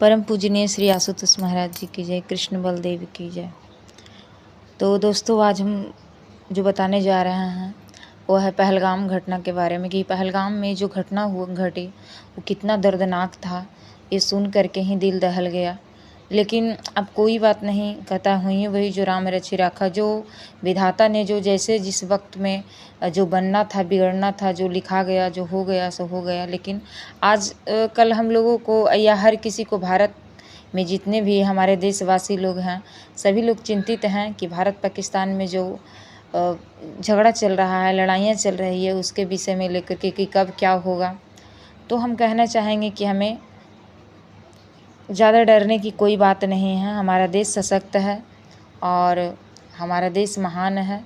परम पूजनीय श्री आशुतोष महाराज जी की जय, कृष्ण बलदेव की जय। तो दोस्तों, आज हम जो बताने जा रहे हैं वो है पहलगाम घटना के बारे में, कि पहलगाम में जो घटना घटी वो कितना दर्दनाक था। ये सुन करके ही दिल दहल गया। लेकिन अब कोई बात नहीं, कथा हुई वही जो राम रचि राखा। जो विधाता ने जो जैसे जिस वक्त में जो बनना था, बिगड़ना था, जो लिखा गया, जो हो गया सो हो गया। लेकिन आज कल हम लोगों को या हर किसी को, भारत में जितने भी हमारे देशवासी लोग हैं, सभी लोग चिंतित हैं कि भारत पाकिस्तान में जो झगड़ा चल रहा है, लड़ाइयाँ चल रही है, उसके विषय में लेकर के कि कब क्या होगा। तो हम कहना चाहेंगे कि हमें ज़्यादा डरने की कोई बात नहीं है। हमारा देश सशक्त है और हमारा देश महान है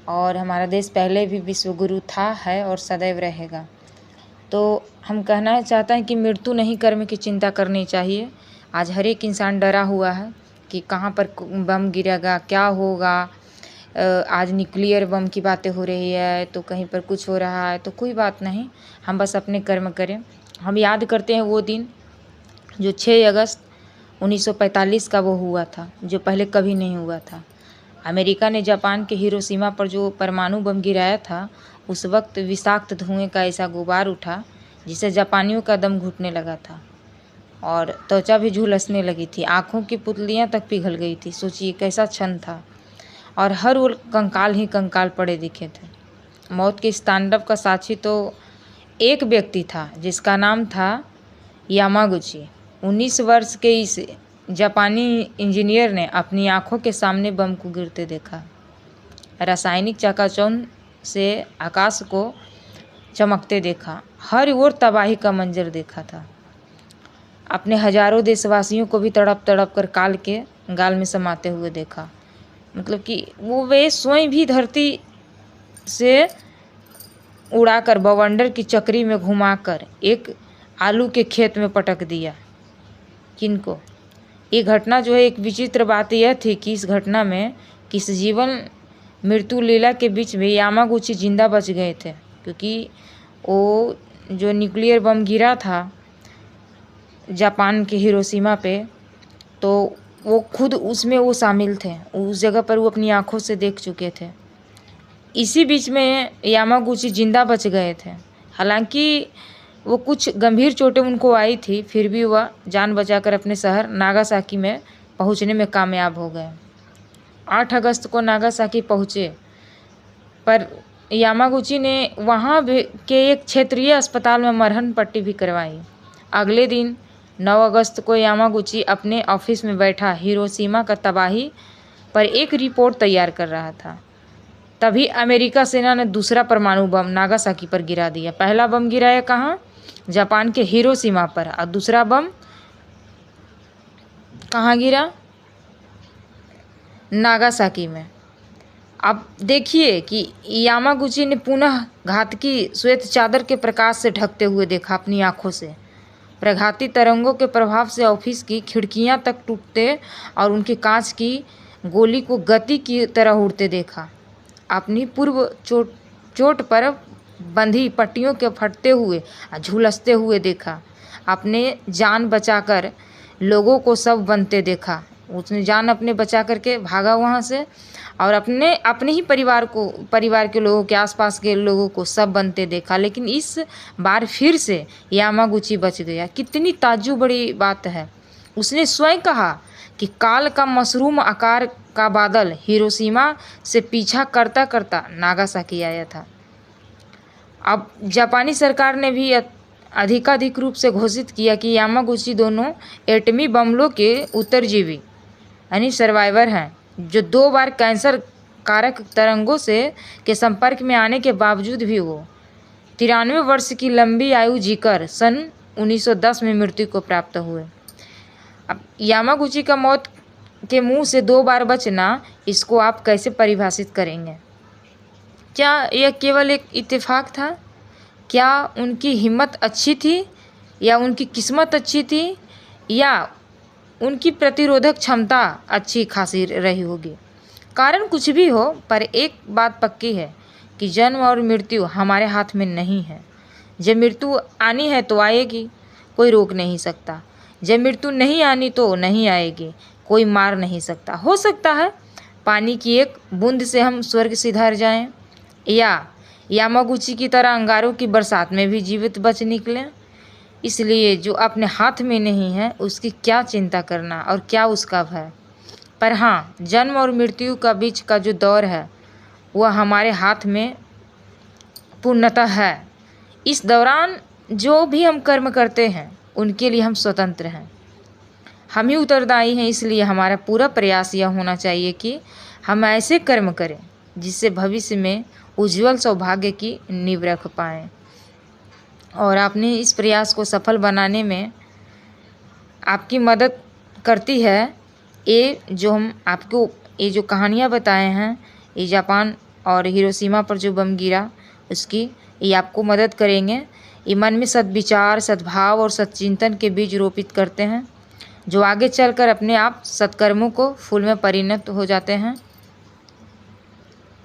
और हमारा देश पहले भी विश्वगुरु था, है और सदैव रहेगा। तो हम कहना चाहते हैं कि मृत्यु नहीं, कर्म की चिंता करनी चाहिए। आज हर एक इंसान डरा हुआ है कि कहाँ पर बम गिरेगा, क्या होगा। आज न्यूक्लियर बम की बातें हो रही है, तो कहीं पर कुछ हो रहा है। तो कोई बात नहीं, हम बस अपने कर्म करें। हम याद करते हैं वो दिन जो 6 अगस्त 1945 का वो हुआ था, जो पहले कभी नहीं हुआ था। अमेरिका ने जापान के हिरोशिमा पर जो परमाणु बम गिराया था, उस वक्त विषाक्त धुएं का ऐसा गुबार उठा जिससे जापानियों का दम घुटने लगा था और त्वचा भी झुलसने लगी थी। आँखों की पुतलियाँ तक पिघल गई थी। सोचिए कैसा क्षण था। और हर ओर कंकाल ही कंकाल पड़े दिखे थे। मौत के इस तांडव का साक्षी तो एक व्यक्ति था जिसका नाम था यामागुची। 19 वर्ष के इस जापानी इंजीनियर ने अपनी आंखों के सामने बम को गिरते देखा। रासायनिक चकाचौंध से आकाश को चमकते देखा। हर ओर तबाही का मंजर देखा था। अपने हजारों देशवासियों को भी तड़प तड़प कर काल के गाल में समाते हुए देखा। मतलब कि वे स्वयं भी धरती से उड़ाकर बवंडर की चक्री में घुमाकर एक आलू के खेत में पटक दिया। किनको? ये घटना जो है, एक विचित्र बात यह थी कि इस घटना में किस जीवन मृत्यु लीला के बीच में यामागुची जिंदा बच गए थे, क्योंकि वो जो न्यूक्लियर बम गिरा था जापान के हिरोशिमा पे, तो वो खुद उसमें वो शामिल थे। उस जगह पर वो अपनी आंखों से देख चुके थे। इसी बीच में यामागुची जिंदा बच गए थे। हालांकि वो कुछ गंभीर चोटें उनको आई थी, फिर भी वह जान बचाकर अपने शहर नागासाकी में पहुंचने में कामयाब हो गए। 8 अगस्त को नागासाकी पहुँचे, पर यामागुची ने वहाँ के एक क्षेत्रीय अस्पताल में मरहम पट्टी भी करवाई। अगले दिन 9 अगस्त को यामागुची अपने ऑफिस में बैठा हिरोशिमा का तबाही पर एक रिपोर्ट तैयार कर रहा था। तभी अमेरिका सेना ने दूसरा परमाणु बम नागासाकी पर गिरा दिया। पहला बम गिराया कहाँ? जापान के हिरोशिमा पर, और दूसरा बम कहाँ गिरा? नागासाकी में। अब देखिए कि यामागुची ने पुनः घातकी श्वेत चादर के प्रकाश से ढकते हुए देखा अपनी आंखों से। प्रघाती तरंगों के प्रभाव से ऑफिस की खिड़कियां तक टूटते और उनके कांच की गोली को गति की तरह उड़ते देखा। अपनी पूर्व चोट पर बंधी पट्टियों के फटते हुए झुलसते हुए देखा। अपने जान बचाकर लोगों को सब बनते देखा। उसने जान अपने बचा करके भागा वहाँ से और अपने ही परिवार के लोगों के, आसपास के लोगों को सब बनते देखा। लेकिन इस बार फिर से यामागुची बच गया। कितनी ताज्जुब बड़ी बात है। उसने स्वयं कहा कि काल का मशरूम आकार का बादल हिरोशिमा से पीछा करता करता नागासाकी आया था। अब जापानी सरकार ने भी अधिकाधिक रूप से घोषित किया कि यामागुची दोनों एटमी बमलों के उत्तरजीवी यानी सर्वाइवर हैं, जो 2 बार कैंसर कारक तरंगों से के संपर्क में आने के बावजूद भी वो 93 वर्ष की लंबी आयु जीकर सन 1910 में मृत्यु को प्राप्त हुए। अब यामागुची का मौत के मुंह से 2 बार बचना, इसको आप कैसे परिभाषित करेंगे? क्या यह केवल एक इत्तेफाक था? क्या उनकी हिम्मत अच्छी थी, या उनकी किस्मत अच्छी थी, या उनकी प्रतिरोधक क्षमता अच्छी खासी रही होगी? कारण कुछ भी हो, पर एक बात पक्की है कि जन्म और मृत्यु हमारे हाथ में नहीं है। जब मृत्यु आनी है तो आएगी, कोई रोक नहीं सकता। जब मृत्यु नहीं आनी तो नहीं आएगी, कोई मार नहीं सकता। हो सकता है पानी की एक बूंद से हम स्वर्ग सिधार जाएं, या यामागुची की तरह अंगारों की बरसात में भी जीवित बच निकलें। इसलिए जो अपने हाथ में नहीं है उसकी क्या चिंता करना और क्या उसका भय। पर हाँ, जन्म और मृत्यु का बीच का जो दौर है वह हमारे हाथ में पूर्णतः है। इस दौरान जो भी हम कर्म करते हैं उनके लिए हम स्वतंत्र हैं, हम ही उत्तरदायी हैं। इसलिए हमारा पूरा प्रयास यह होना चाहिए कि हम ऐसे कर्म करें जिससे भविष्य में उज्जवल सौभाग्य की नींव रख पाएँ। और आपने इस प्रयास को सफल बनाने में आपकी मदद करती है ये जो हम आपको ये जो कहानियाँ बताए हैं, ये जापान और हिरोशिमा पर जो बम गिरा उसकी, ये आपको मदद करेंगे। ये मन में सद्विचार, सद्भाव और सच्चिंतन के बीज रोपित करते हैं जो आगे चलकर अपने आप सत्कर्मों को फूल में परिणत हो जाते हैं।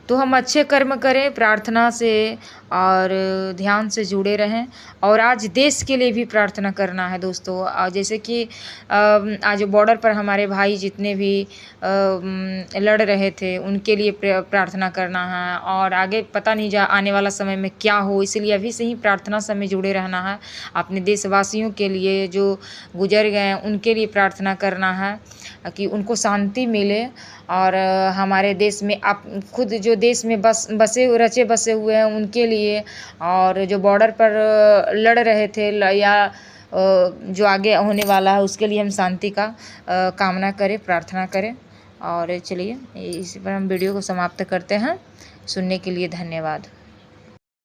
तो हम अच्छे कर्म करें प्रार्थना से और ध्यान से जुड़े रहें। और आज देश के लिए भी प्रार्थना करना है दोस्तों। जैसे कि आज बॉर्डर पर हमारे भाई जितने भी लड़ रहे थे उनके लिए प्रार्थना करना है। और आगे पता नहीं जा आने वाला समय में क्या हो, इसलिए अभी से ही प्रार्थना समय जुड़े रहना है। अपने देशवासियों के लिए जो गुजर गए हैं उनके लिए प्रार्थना करना है कि उनको शांति मिले। और हमारे देश में आप खुद जो देश में रचे बसे हुए हैं उनके लिए, और जो बॉर्डर पर लड़ रहे थे या जो आगे होने वाला है उसके लिए हम शांति का कामना करें, प्रार्थना करें। और चलिए इसी पर हम वीडियो को समाप्त करते हैं। सुनने के लिए धन्यवाद।